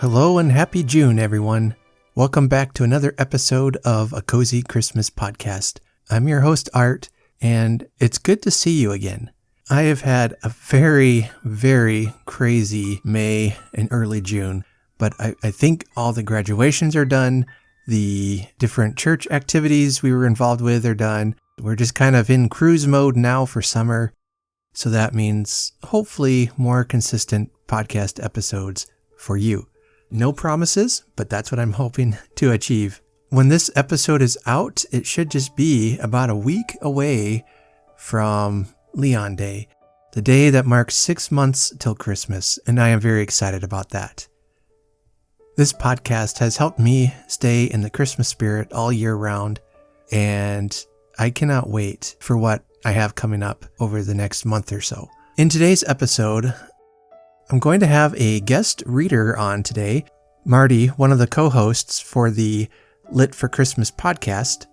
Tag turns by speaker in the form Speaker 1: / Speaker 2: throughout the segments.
Speaker 1: Hello and happy June, everyone. Welcome back to another episode of A Cozy Christmas Podcast. I'm your host, Art, and it's good to see you again. I have had a very, very crazy May and early June, but I think all the graduations are done. The different church activities we were involved with are done. We're just kind of in cruise mode now for summer. So that means hopefully more consistent podcast episodes for you. No promises, but that's what I'm hoping to achieve. When this episode is out, it should just be about a week away from Leon Day, the day that marks 6 months till Christmas, and I am very excited about that. This podcast has helped me stay in the Christmas spirit all year round, and I cannot wait for what I have coming up over the next month or so. In today's episode, I'm going to have a guest reader on today. Marty, one of the co-hosts for the Lit for Christmas podcast,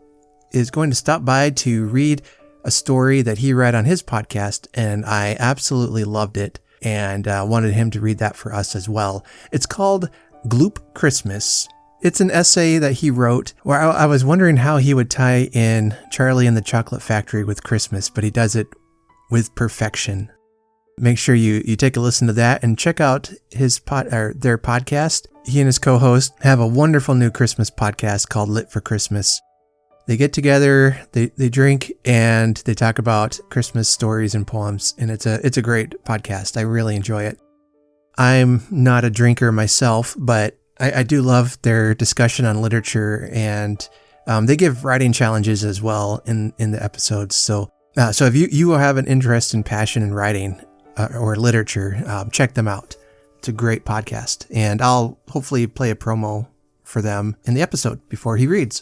Speaker 1: is going to stop by to read a story that he read on his podcast, and I absolutely loved it and wanted him to read that for us as well. It's called Gloop Christmas. It's an essay that he wrote where I was wondering how he would tie in Charlie and the Chocolate Factory with Christmas, but he does it with perfection. Make sure you take a listen to that and check out their podcast. He and his co-host have a wonderful new Christmas podcast called Lit for Christmas. They get together, they drink, and they talk about Christmas stories and poems, and it's a great podcast. I really enjoy it. I'm not a drinker myself, but I do love their discussion on literature, and they give writing challenges as well in the episodes. So if you have an interest and passion in writing or literature, check them out. It's a great podcast, and I'll hopefully play a promo for them in the episode before he reads.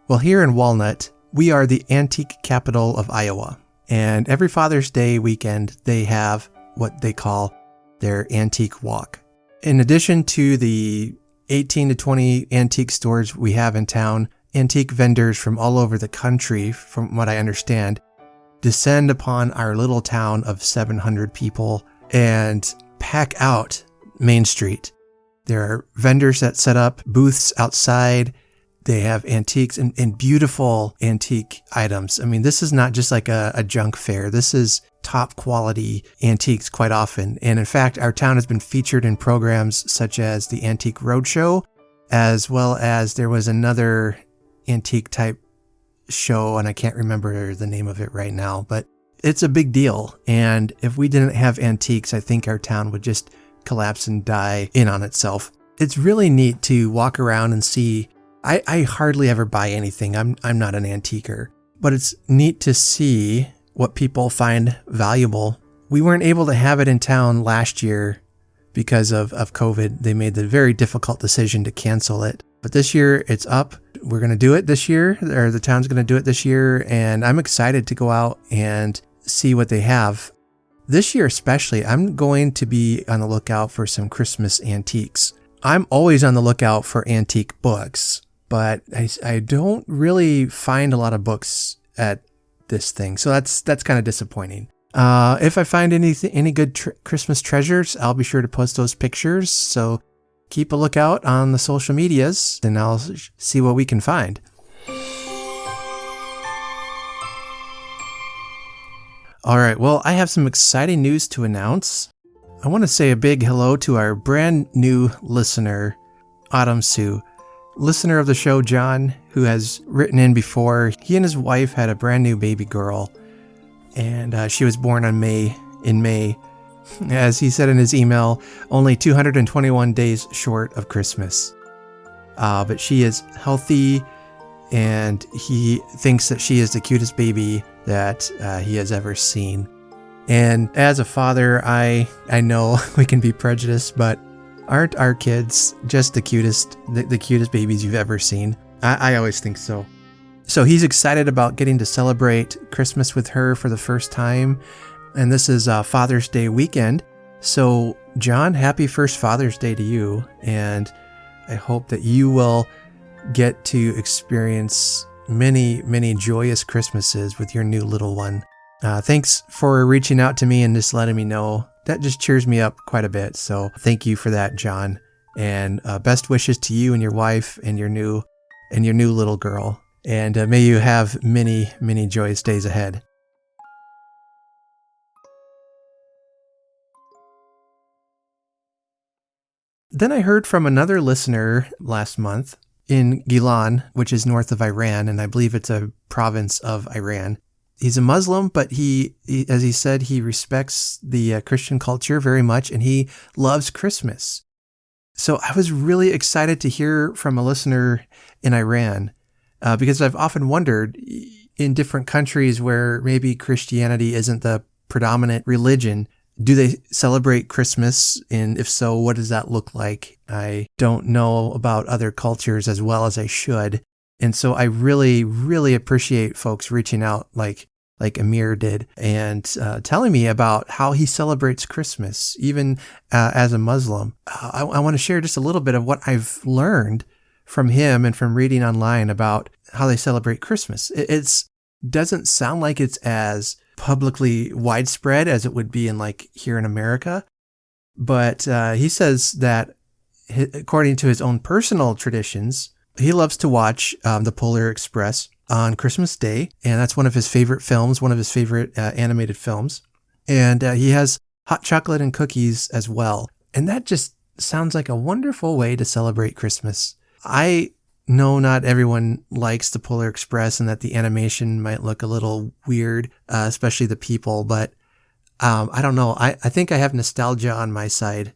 Speaker 1: Well, here in Walnut, we are the antique capital of Iowa, and every Father's Day weekend, they have what they call their antique walk. In addition to the 18 to 20 antique stores we have in town, antique vendors from all over the country, from what I understand, descend upon our little town of 700 people and pack out Main Street. There are vendors that set up booths outside. They have antiques and beautiful antique items. I mean, this is not just like a junk fair. This is top quality antiques quite often. And in fact, our town has been featured in programs such as the Antique Roadshow, as well as there was another antique type show, and I can't remember the name of it right now, but it's a big deal. And if we didn't have antiques, I think our town would just collapse and die in on itself. It's really neat to walk around and see. I hardly ever buy anything. I'm not an antiquer, but it's neat to see what people find valuable. We weren't able to have it in town last year because of COVID. They made the very difficult decision to cancel it. But this year it's up. We're going to do it this year, or the town's going to do it this year. And I'm excited to go out and see what they have. This year especially, I'm going to be on the lookout for some Christmas antiques. I'm always on the lookout for antique books, but I don't really find a lot of books at this thing. So that's kind of disappointing. If I find any good Christmas treasures, I'll be sure to post those pictures. So keep a lookout on the social medias, and I'll see what we can find. All right, well, I have some exciting news to announce. I want to say a big hello to our brand new listener, Autumn Sue. Listener of the show, John, who has written in before. He and his wife had a brand new baby girl, and she was born in May. As he said in his email, only 221 days short of Christmas. But she is healthy, and he thinks that she is the cutest baby that he has ever seen. And as a father, I know we can be prejudiced, but aren't our kids just the cutest babies you've ever seen? I always think so. So he's excited about getting to celebrate Christmas with her for the first time. And this is Father's Day weekend. So John, happy first Father's Day to you. And I hope that you will get to experience many, many joyous Christmases with your new little one. Thanks for reaching out to me and just letting me know that just cheers me up quite a bit. So thank you for that, John. And best wishes to you and your wife and your new little girl. And may you have many, many joyous days ahead. Then I heard from another listener last month in Gilan, which is north of Iran, and I believe it's a province of Iran. He's a Muslim, but he as he said, he respects the Christian culture very much, and he loves Christmas. So I was really excited to hear from a listener in Iran, because I've often wondered, in different countries where maybe Christianity isn't the predominant religion, do they celebrate Christmas? And if so, what does that look like? I don't know about other cultures as well as I should. And so I really, really appreciate folks reaching out like Amir did and telling me about how he celebrates Christmas, even as a Muslim. I want to share just a little bit of what I've learned from him and from reading online about how they celebrate Christmas. It doesn't sound like it's as publicly widespread as it would be in here in America. But he says that according to his own personal traditions, he loves to watch the Polar Express on Christmas Day. And that's one of his favorite films, one of his favorite animated films. And he has hot chocolate and cookies as well. And that just sounds like a wonderful way to celebrate Christmas. I know not everyone likes the Polar Express and that the animation might look a little weird, especially the people, but I don't know. I think I have nostalgia on my side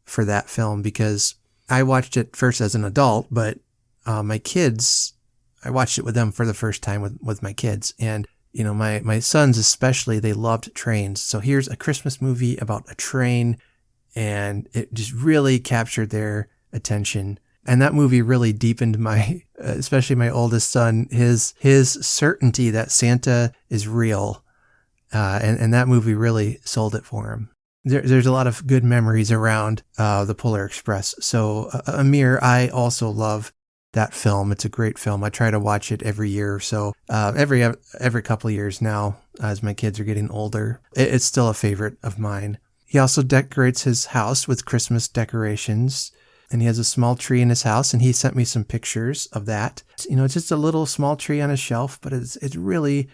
Speaker 1: for that film because I watched it first as an adult, but my kids, I watched it with them for the first time with my kids. And, my sons especially, they loved trains. So here's a Christmas movie about a train, and it just really captured their attention. And that movie really deepened especially my oldest son, his certainty that Santa is real. And that movie really sold it for him. There's a lot of good memories around the Polar Express. So Amir, I also love that film. It's a great film. I try to watch it every year or so, every couple of years now as my kids are getting older. It's still a favorite of mine. He also decorates his house with Christmas decorations. And he has a small tree in his house, and he sent me some pictures of that. It's just a little small tree on a shelf, but it's really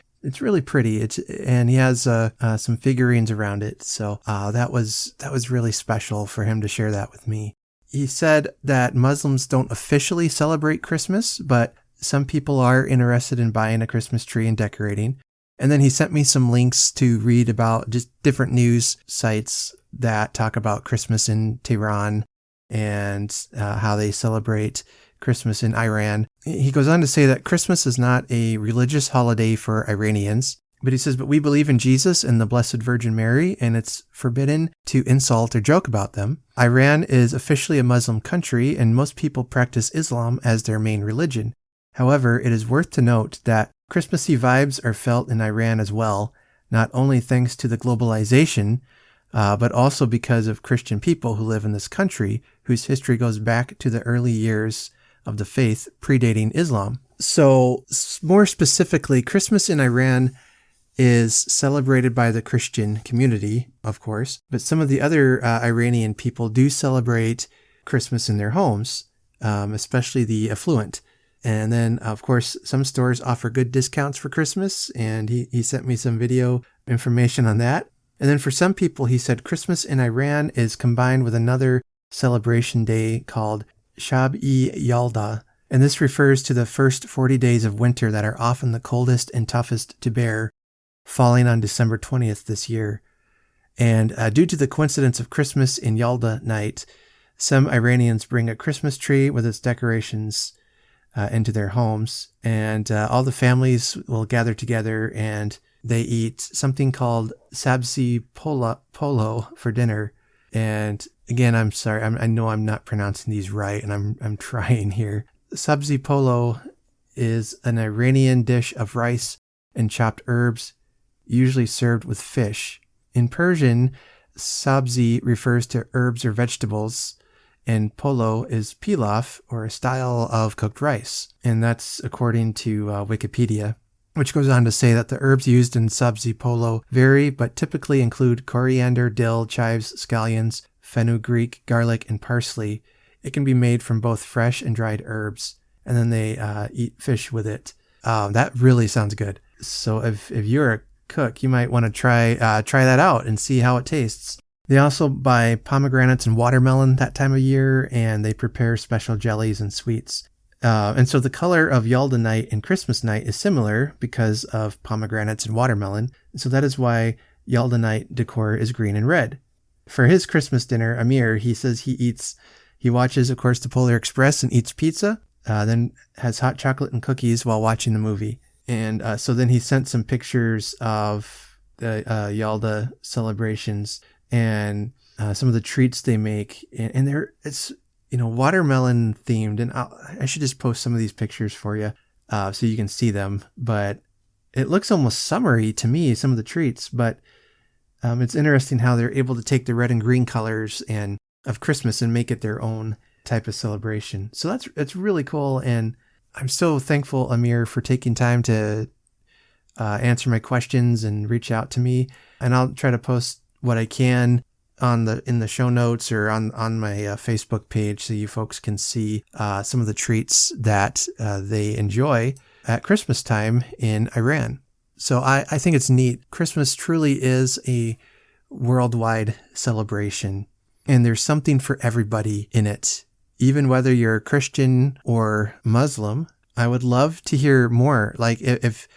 Speaker 1: pretty. And he has some figurines around it. So that was really special for him to share that with me. He said that Muslims don't officially celebrate Christmas, but some people are interested in buying a Christmas tree and decorating. And then he sent me some links to read about just different news sites that talk about Christmas in Tehran and how they celebrate Christmas in Iran. He goes on to say that Christmas is not a religious holiday for Iranians, but he says, but we believe in Jesus and the Blessed Virgin Mary, and it's forbidden to insult or joke about them. Iran is officially a Muslim country, and most people practice Islam as their main religion. However, it is worth to note that Christmassy vibes are felt in Iran as well, not only thanks to the globalization, but also because of Christian people who live in this country, whose history goes back to the early years of the faith predating Islam. So more specifically, Christmas in Iran is celebrated by the Christian community, of course, but some of the other Iranian people do celebrate Christmas in their homes, especially the affluent. And then, of course, some stores offer good discounts for Christmas, and he sent me some video information on that. And then for some people, he said Christmas in Iran is combined with another celebration day called Shab-e-Yalda. And this refers to the first 40 days of winter that are often the coldest and toughest to bear, falling on December 20th this year. And due to the coincidence of Christmas in Yalda night, some Iranians bring a Christmas tree with its decorations into their homes. And all the families will gather together and they eat something called sabzi polo for dinner. And again, I'm sorry, I know I'm not pronouncing these right, and I'm trying here. Sabzi polo is an Iranian dish of rice and chopped herbs, usually served with fish. In Persian, sabzi refers to herbs or vegetables, and polo is pilaf, or a style of cooked rice. And that's according to Wikipedia. which goes on to say that the herbs used in sabzi polo vary, but typically include coriander, dill, chives, scallions, fenugreek, garlic, and parsley. It can be made from both fresh and dried herbs, and then they eat fish with it. That really sounds good. So if you're a cook, you might want to try that out and see how it tastes. They also buy pomegranates and watermelon that time of year, and they prepare special jellies and sweets. And so the color of Yalda night and Christmas night is similar because of pomegranates and watermelon. So that is why Yalda night decor is green and red. For his Christmas dinner, Amir, he says he watches, of course, the Polar Express and eats pizza, then has hot chocolate and cookies while watching the movie. And so then he sent some pictures of the Yalda celebrations and some of the treats they make. And it's watermelon themed. And I should just post some of these pictures for you so you can see them. But it looks almost summery to me, some of the treats. But it's interesting how they're able to take the red and green colors of Christmas and make it their own type of celebration. So that's really cool. And I'm so thankful, Amir, for taking time to answer my questions and reach out to me. And I'll try to post what I can in the show notes or on my Facebook page so you folks can see some of the treats that they enjoy at Christmas time in Iran. So I think it's neat. Christmas truly is a worldwide celebration, and there's something for everybody in it. Even whether you're a Christian or Muslim, I would love to hear more. Like if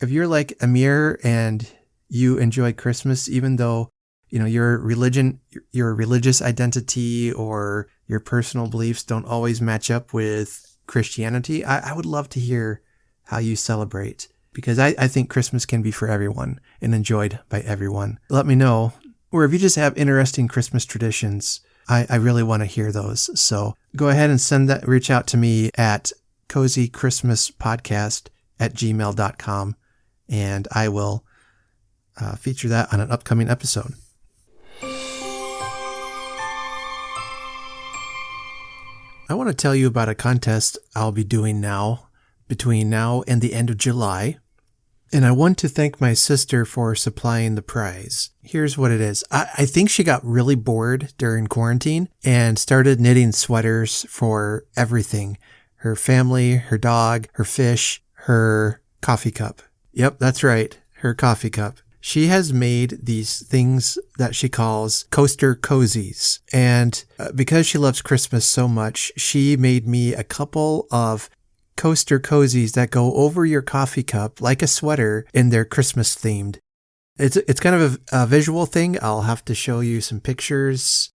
Speaker 1: you're like Amir and you enjoy Christmas, even though your religious identity or your personal beliefs don't always match up with Christianity, I would love to hear how you celebrate, because I think Christmas can be for everyone and enjoyed by everyone. Let me know. Or if you just have interesting Christmas traditions, I really want to hear those. So go ahead and reach out to me at cozychristmaspodcast@gmail.com, and I will feature that on an upcoming episode. I want to tell you about a contest I'll be doing between now and the end of July. And I want to thank my sister for supplying the prize. Here's what it is. I think she got really bored during quarantine and started knitting sweaters for everything. Her family, her dog, her fish, her coffee cup. Yep, that's right. Her coffee cup. She has made these things that she calls coaster cozies. And because she loves Christmas so much, she made me a couple of coaster cozies that go over your coffee cup like a sweater, and they're Christmas themed. It's kind of a visual thing. I'll have to show you some pictures.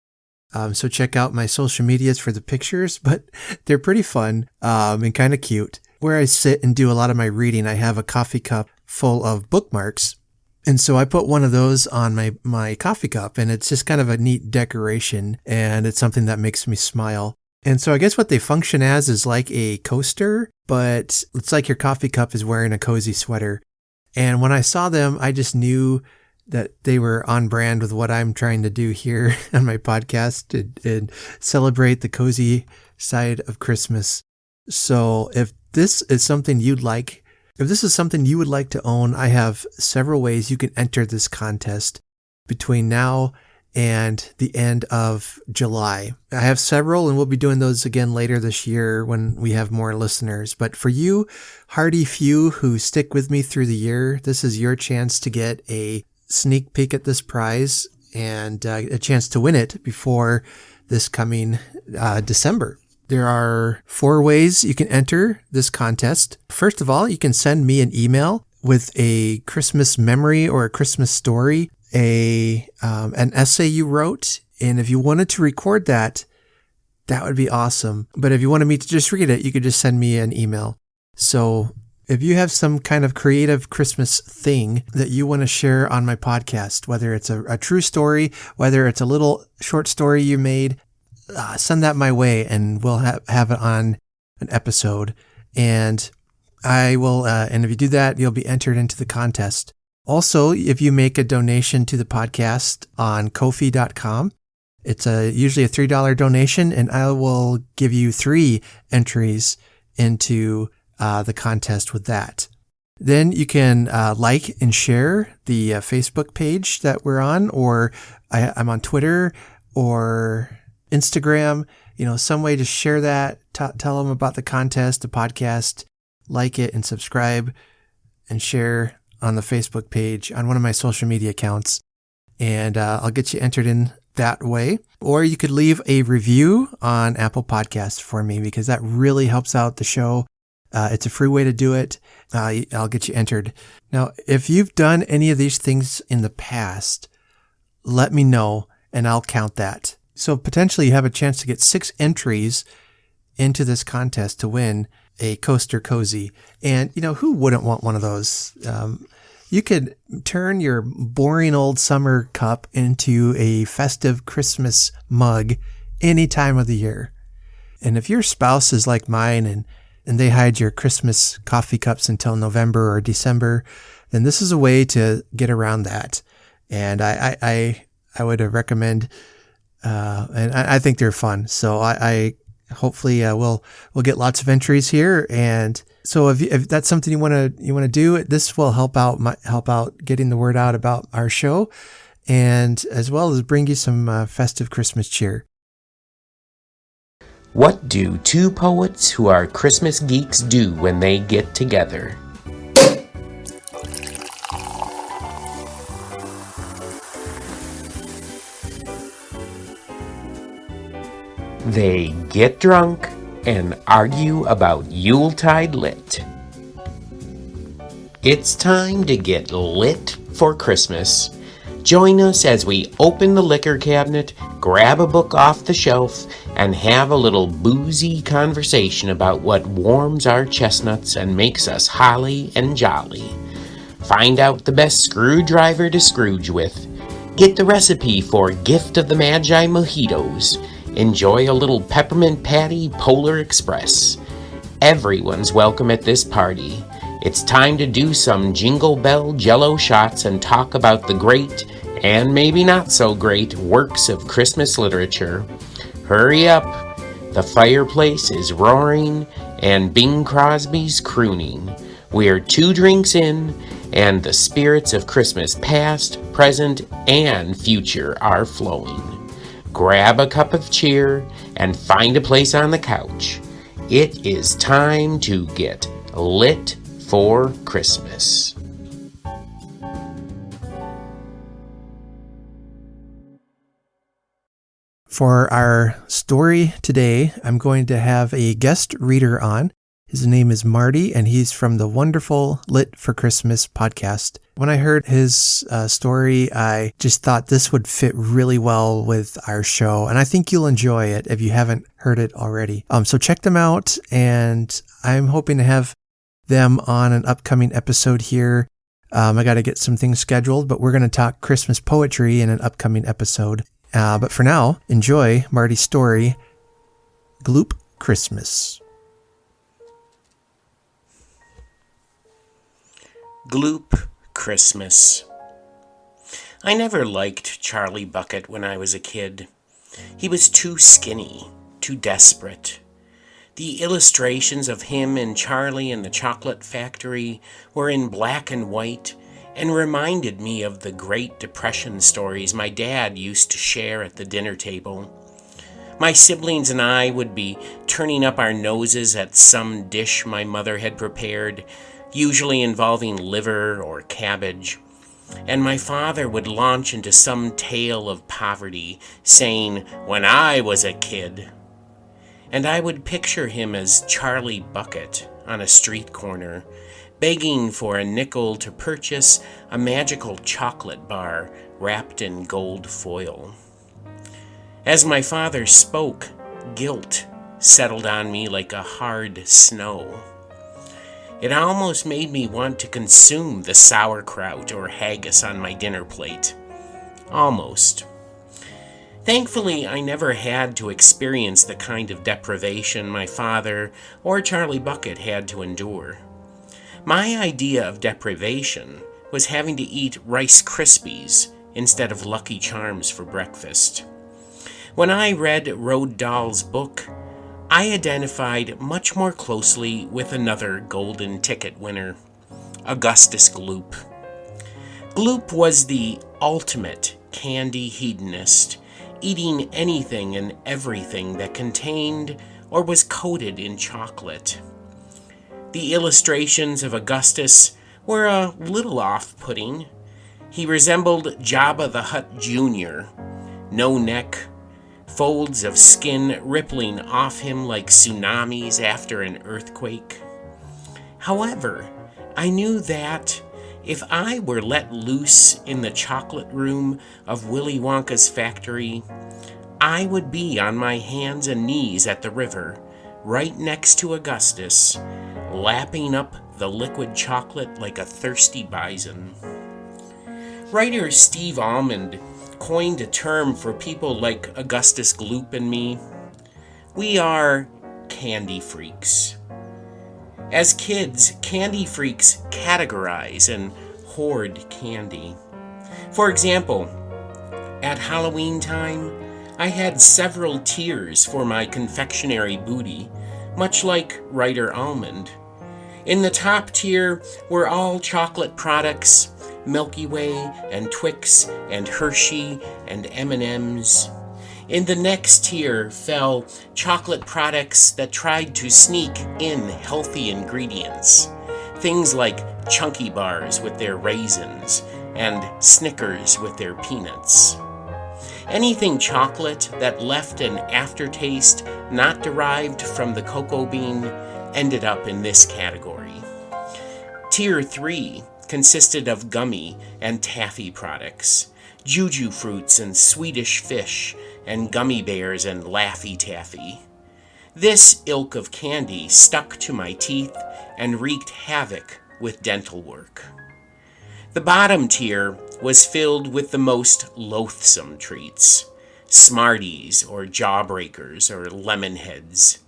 Speaker 1: So check out my social medias for the pictures, but they're pretty fun and kind of cute. Where I sit and do a lot of my reading, I have a coffee cup full of bookmarks. And so I put one of those on my coffee cup, and it's just kind of a neat decoration, and it's something that makes me smile. And so I guess what they function as is like a coaster, but it's like your coffee cup is wearing a cozy sweater. And when I saw them, I just knew that they were on brand with what I'm trying to do here on my podcast and celebrate the cozy side of Christmas. So if this is something you would like to own, I have several ways you can enter this contest between now and the end of July. I have several, and we'll be doing those again later this year when we have more listeners. But for you hardy few who stick with me through the year, this is your chance to get a sneak peek at this prize and a chance to win it before this coming December. There are 4 ways you can enter this contest. First of all, you can send me an email with a Christmas memory or a Christmas story, an essay you wrote. And if you wanted to record that would be awesome. But if you wanted me to just read it, you could just send me an email. So if you have some kind of creative Christmas thing that you want to share on my podcast, whether it's a true story, whether it's a little short story you made, send that my way, and we'll have it on an episode. And I will, and if you do that, you'll be entered into the contest. Also, if you make a donation to the podcast on Ko-fi.com, it's usually a $3 donation, and I will give you 3 entries into the contest with that. Then you can like and share the Facebook page that we're on, or I'm on Twitter or Instagram. Some way to share that. Tell them about the contest, the podcast, like it and subscribe and share on the Facebook page on one of my social media accounts. And I'll get you entered in that way. Or you could leave a review on Apple Podcasts for me, because that really helps out the show. It's a free way to do it. I'll get you entered. Now, if you've done any of these things in the past, let me know and I'll count that. So potentially you have a chance to get 6 entries into this contest to win a Coaster Cozy. And, who wouldn't want one of those? You could turn your boring old summer cup into a festive Christmas mug any time of the year. And if your spouse is like mine and they hide your Christmas coffee cups until November or December, then this is a way to get around that. And I would recommend, and I think they're fun. So I hopefully we'll get lots of entries here. And so if that's something you want to do, this will help out getting the word out about our show, and as well as bring you some festive Christmas cheer.
Speaker 2: What do two poets who are Christmas geeks do when they get together? They get drunk and argue about Yuletide lit. It's time to get lit for Christmas. Join us as we open the liquor cabinet, grab a book off the shelf, and have a little boozy conversation about what warms our chestnuts and makes us holly and jolly. Find out the best screwdriver to Scrooge with. Get the recipe for Gift of the Magi mojitos. Enjoy a little peppermint patty Polar Express. Everyone's welcome at this party. It's time to do some Jingle Bell Jello shots and talk about the great, and maybe not so great, works of Christmas literature. Hurry up! The fireplace is roaring and Bing Crosby's crooning. We're 2 drinks in, and the spirits of Christmas past, present, and future are flowing. Grab a cup of cheer and find a place on the couch. It is time to get lit for Christmas.
Speaker 1: For our story today, I'm going to have a guest reader on. His name is Marty, and he's from the wonderful Lit for Christmas podcast. When I heard his story, I just thought this would fit really well with our show, and I think you'll enjoy it if you haven't heard it already. So check them out, and I'm hoping to have them on an upcoming episode here. I got to get some things scheduled, but we're going to talk Christmas poetry in an upcoming episode. But for now, enjoy Marty's story, Gloop Christmas.
Speaker 2: Gloop Christmas. I never liked Charlie Bucket when I was a kid. He was too skinny, too desperate. The illustrations of him and Charlie in the chocolate factory were in black and white and reminded me of the Great Depression stories my dad used to share at the dinner table. My siblings and I would be turning up our noses at some dish my mother had prepared, usually involving liver or cabbage, and my father would launch into some tale of poverty, saying, "When I was a kid," and I would picture him as Charlie Bucket on a street corner, begging for a nickel to purchase a magical chocolate bar wrapped in gold foil. As my father spoke, guilt settled on me like a hard snow. It almost made me want to consume the sauerkraut or haggis on my dinner plate. Almost. Thankfully, I never had to experience the kind of deprivation my father or Charlie Bucket had to endure. My idea of deprivation was having to eat Rice Krispies instead of Lucky Charms for breakfast. When I read Roald Dahl's book, I identified much more closely with another golden ticket winner, Augustus Gloop. Gloop was the ultimate candy hedonist, eating anything and everything that contained or was coated in chocolate. The illustrations of Augustus were a little off-putting. He resembled Jabba the Hutt Jr., no neck, folds of skin rippling off him like tsunamis after an earthquake. However, I knew that if I were let loose in the chocolate room of Willy Wonka's factory, I would be on my hands and knees at the river, right next to Augustus, lapping up the liquid chocolate like a thirsty bison. Writer Steve Almond coined a term for people like Augustus Gloop and me. We are candy freaks. As kids, candy freaks categorize and hoard candy. For example, at Halloween time, I had several tiers for my confectionery booty, much like writer Almond. In the top tier were all chocolate products, Milky Way and Twix and Hershey and M&Ms. In the next tier fell chocolate products that tried to sneak in healthy ingredients, things like Chunky bars with their raisins and Snickers with their peanuts. Anything chocolate that left an aftertaste not derived from the cocoa bean ended up in this category. Tier 3 consisted of gummy and taffy products, Juju fruits and Swedish fish, and gummy bears and Laffy Taffy. This ilk of candy stuck to my teeth and wreaked havoc with dental work. The bottom tier was filled with the most loathsome treats, Smarties or Jawbreakers or Lemonheads,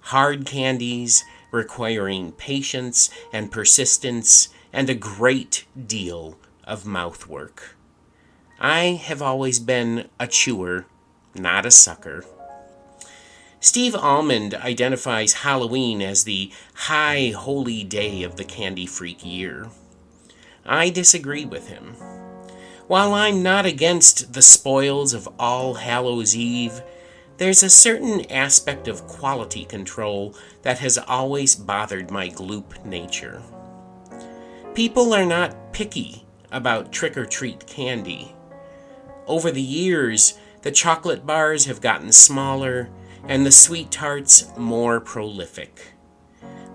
Speaker 2: hard candies requiring patience and persistence and a great deal of mouthwork. I have always been a chewer, not a sucker. Steve Almond identifies Halloween as the high holy day of the candy freak year. I disagree with him. While I'm not against the spoils of All Hallows Eve, there's a certain aspect of quality control that has always bothered my Gloop nature. People are not picky about trick-or-treat candy. Over the years, the chocolate bars have gotten smaller and the sweet tarts more prolific.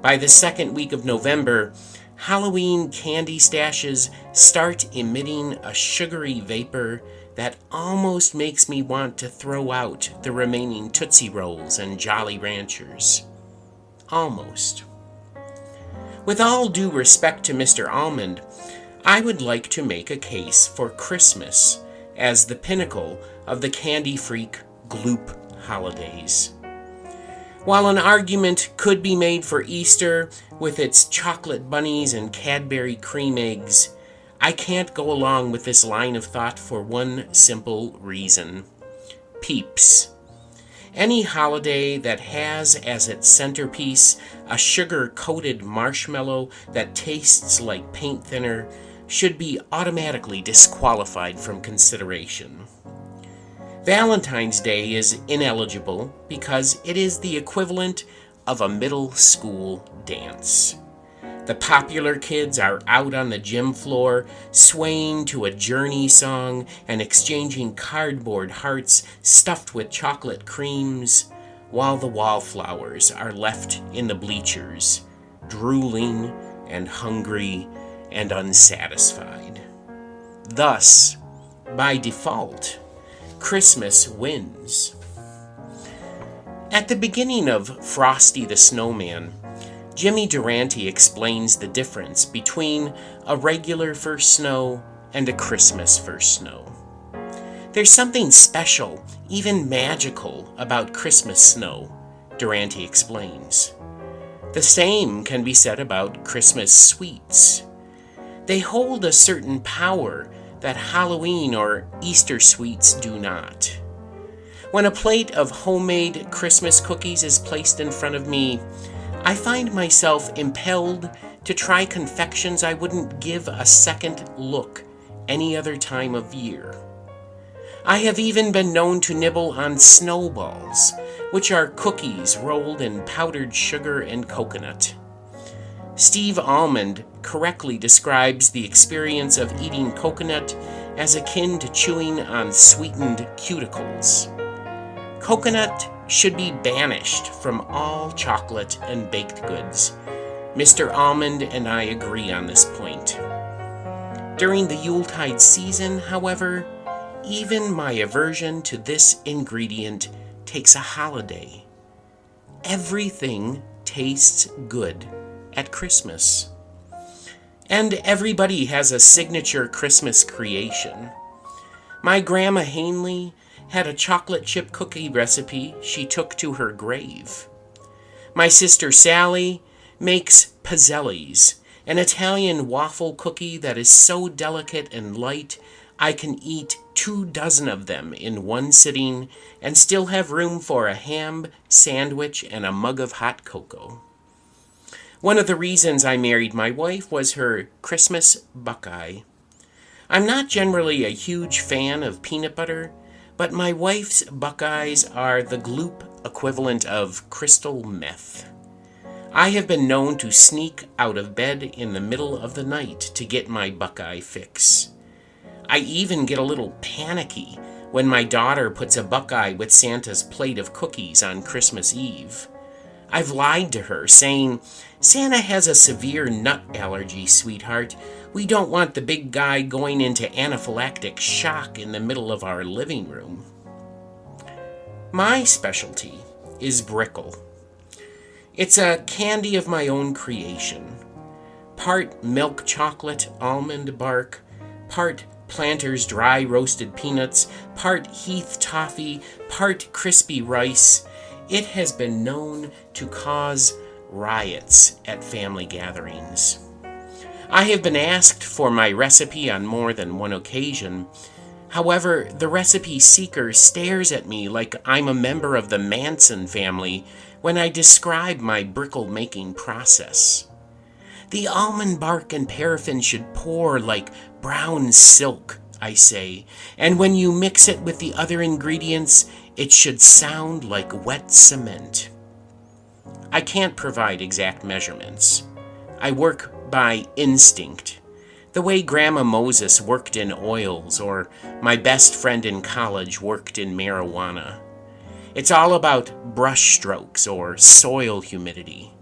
Speaker 2: By the second week of November, Halloween candy stashes start emitting a sugary vapor that almost makes me want to throw out the remaining Tootsie Rolls and Jolly Ranchers. Almost. With all due respect to Mr. Almond, I would like to make a case for Christmas as the pinnacle of the candy freak Gloop holidays. While an argument could be made for Easter with its chocolate bunnies and Cadbury cream eggs, I can't go along with this line of thought for one simple reason. Peeps. Any holiday that has as its centerpiece a sugar-coated marshmallow that tastes like paint thinner should be automatically disqualified from consideration. Valentine's Day is ineligible because it is the equivalent of a middle school dance. The popular kids are out on the gym floor, swaying to a Journey song and exchanging cardboard hearts stuffed with chocolate creams, while the wallflowers are left in the bleachers, drooling and hungry and unsatisfied. Thus, by default, Christmas wins. At the beginning of Frosty the Snowman, Jimmy Durante explains the difference between a regular first snow and a Christmas first snow. There's something special, even magical, about Christmas snow, Durante explains. The same can be said about Christmas sweets. They hold a certain power that Halloween or Easter sweets do not. When a plate of homemade Christmas cookies is placed in front of me, I find myself impelled to try confections I wouldn't give a second look any other time of year. I have even been known to nibble on snowballs, which are cookies rolled in powdered sugar and coconut. Steve Almond correctly describes the experience of eating coconut as akin to chewing on sweetened cuticles. Coconut should be banished from all chocolate and baked goods. Mr. Almond and I agree on this point. During the Yuletide season, however, even my aversion to this ingredient takes a holiday. Everything tastes good at Christmas. And everybody has a signature Christmas creation. My Grandma Hanley had a chocolate chip cookie recipe she took to her grave. My sister Sally makes pizzellis, an Italian waffle cookie that is so delicate and light I can eat 24 of them in one sitting and still have room for a ham sandwich and a mug of hot cocoa. One of the reasons I married my wife was her Christmas Buckeye. I'm not generally a huge fan of peanut butter, but my wife's Buckeyes are the Gloop equivalent of crystal meth. I have been known to sneak out of bed in the middle of the night to get my Buckeye fix. I even get a little panicky when my daughter puts a Buckeye with Santa's plate of cookies on Christmas Eve. I've lied to her, saying, "Santa has a severe nut allergy, sweetheart. We don't want the big guy going into anaphylactic shock in the middle of our living room." My specialty is Brickle. It's a candy of my own creation. Part milk chocolate, almond bark, part Planters dry roasted peanuts, part Heath toffee, part crispy rice. It has been known to cause riots at family gatherings. I have been asked for my recipe on more than one occasion. However, the recipe seeker stares at me like I'm a member of the Manson family when I describe my brickle making process. The almond bark and paraffin should pour like brown silk, I say, and when you mix it with the other ingredients, it should sound like wet cement. I can't provide exact measurements. I work by instinct, the way Grandma Moses worked in oils or my best friend in college worked in marijuana. It's all about brush strokes or soil humidity.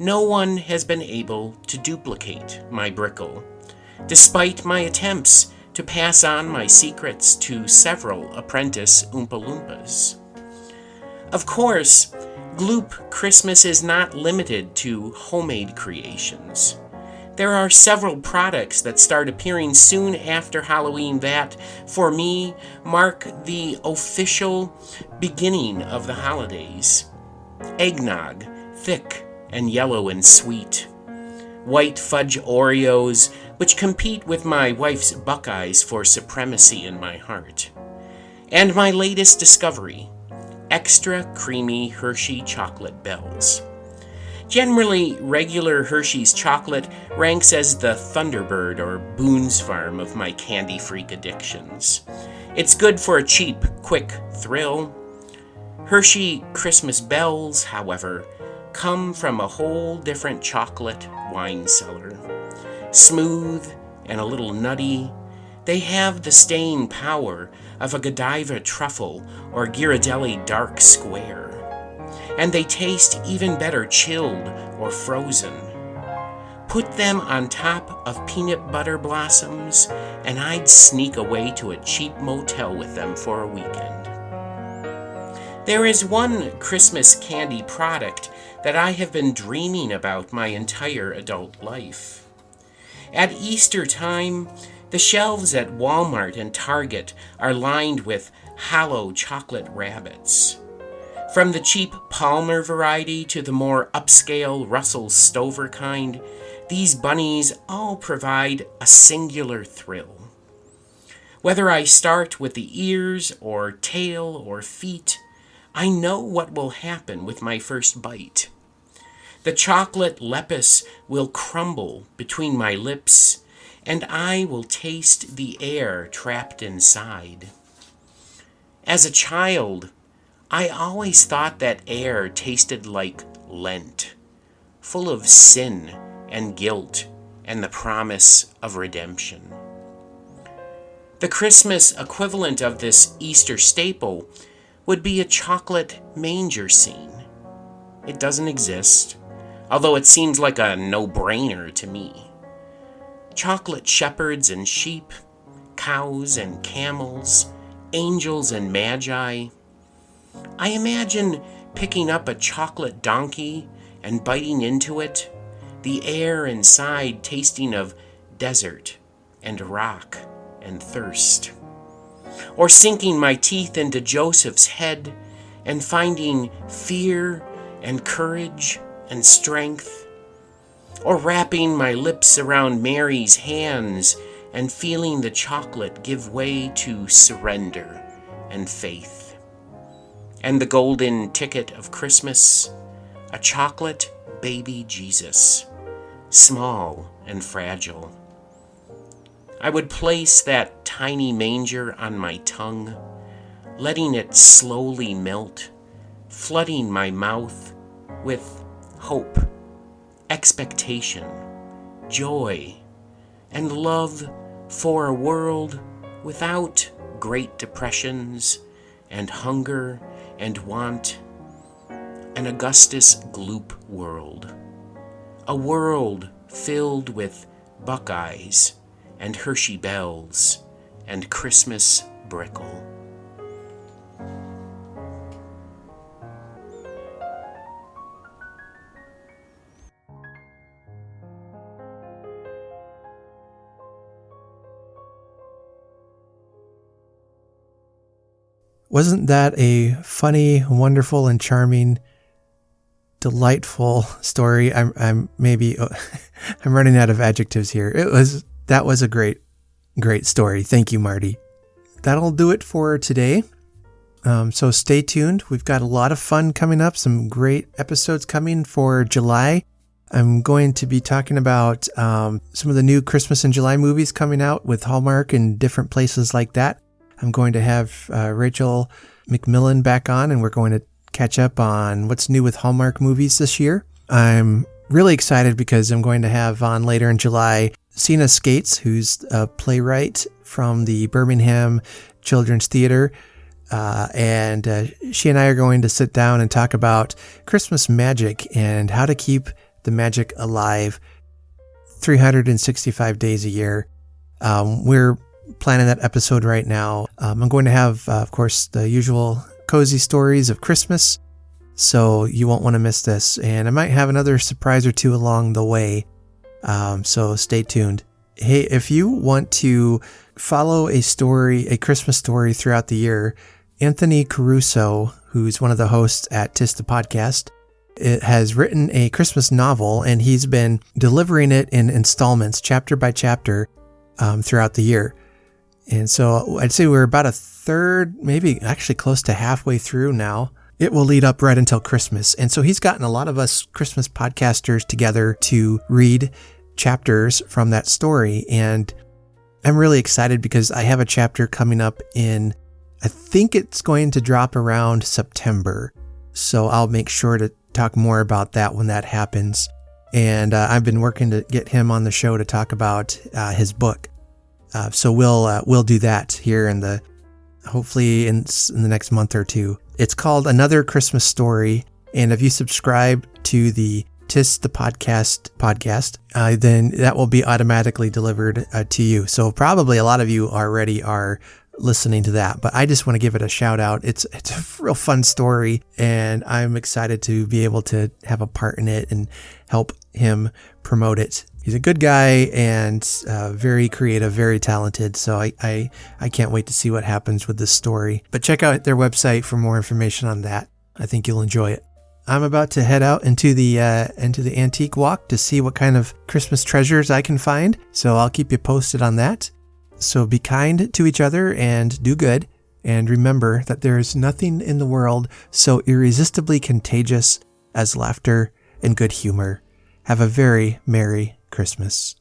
Speaker 2: No one has been able to duplicate my brickle, despite my attempts to pass on my secrets to several apprentice Oompa Loompas. Of course, Gloop Christmas is not limited to homemade creations. There are several products that start appearing soon after Halloween that, for me, mark the official beginning of the holidays. Eggnog, thick and yellow and sweet. White fudge Oreos, which compete with my wife's Buckeyes for supremacy in my heart. And my latest discovery, extra creamy Hershey chocolate bells. Generally, regular Hershey's chocolate ranks as the Thunderbird or Boone's Farm of my candy freak addictions. It's good for a cheap, quick thrill. Hershey Christmas bells, however, come from a whole different chocolate wine cellar. Smooth and a little nutty, they have the staying power of a Godiva truffle or Ghirardelli dark square. And they taste even better chilled or frozen. Put them on top of peanut butter blossoms, and I'd sneak away to a cheap motel with them for a weekend. There is one Christmas candy product that I have been dreaming about my entire adult life. At Easter time, the shelves at Walmart and Target are lined with hollow chocolate rabbits. From the cheap Palmer variety to the more upscale Russell Stover kind, these bunnies all provide a singular thrill. Whether I start with the ears or tail or feet, I know what will happen with my first bite. The chocolate lepus will crumble between my lips, and I will taste the air trapped inside. As a child, I always thought that air tasted like Lent, full of sin and guilt and the promise of redemption. The Christmas equivalent of this Easter staple would be a chocolate manger scene. It doesn't exist, although it seems like a no-brainer to me. Chocolate shepherds and sheep, cows and camels, angels and magi. I imagine picking up a chocolate donkey and biting into it, the air inside tasting of desert and rock and thirst. Or sinking my teeth into Joseph's head and finding fear and courage and strength. Or wrapping my lips around Mary's hands and feeling the chocolate give way to surrender and faith. And the golden ticket of Christmas, a chocolate baby Jesus, small and fragile. I would place that tiny manger on my tongue, letting it slowly melt, flooding my mouth with hope, expectation, joy, and love for a world without great depressions and hunger and want, an Augustus Gloop world, a world filled with Buckeyes and Hershey bells and Christmas brickle.
Speaker 1: Wasn't that a funny, wonderful, and charming, delightful story? I'm maybe I'm running out of adjectives here. That was a great story. Thank you, Marty. That'll do it for today. So stay tuned. We've got a lot of fun coming up. Some great episodes coming for July. I'm going to be talking about some of the new Christmas in July movies coming out with Hallmark and different places like that. I'm going to have Rachel McMillan back on, and we're going to catch up on what's new with Hallmark movies this year. I'm really excited because I'm going to have on later in July Sina Skates, who's a playwright from the Birmingham Children's Theater. And she and I are going to sit down and talk about Christmas magic and how to keep the magic alive 365 days a year. We're planning that episode right now. I'm going to have, of course, the usual cozy stories of Christmas, so you won't want to miss this. And I might have another surprise or two along the way, so stay tuned. Hey, if you want to follow a Christmas story throughout the year, Anthony Caruso, who's one of the hosts at Tis the Podcast, has written a Christmas novel, and he's been delivering it in installments, chapter by chapter, throughout the year. And so I'd say we're about a third, maybe actually close to halfway through now. It will lead up right until Christmas. And so he's gotten a lot of us Christmas podcasters together to read chapters from that story. And I'm really excited because I have a chapter coming up I think it's going to drop around September. So I'll make sure to talk more about that when that happens. And I've been working to get him on the show to talk about his book. So we'll do that here hopefully in the next month or two. It's called Another Christmas Story. And if you subscribe to the Tis the podcast, then that will be automatically delivered to you. So probably a lot of you already are listening to that, but I just want to give it a shout out. It's a real fun story, and I'm excited to be able to have a part in it and help him promote it. He's a good guy and very creative, very talented. So I can't wait to see what happens with this story. But check out their website for more information on that. I think you'll enjoy it. I'm about to head out into the antique walk to see what kind of Christmas treasures I can find. So I'll keep you posted on that. So be kind to each other and do good. And remember that there is nothing in the world so irresistibly contagious as laughter and good humor. Have a very Merry Christmas.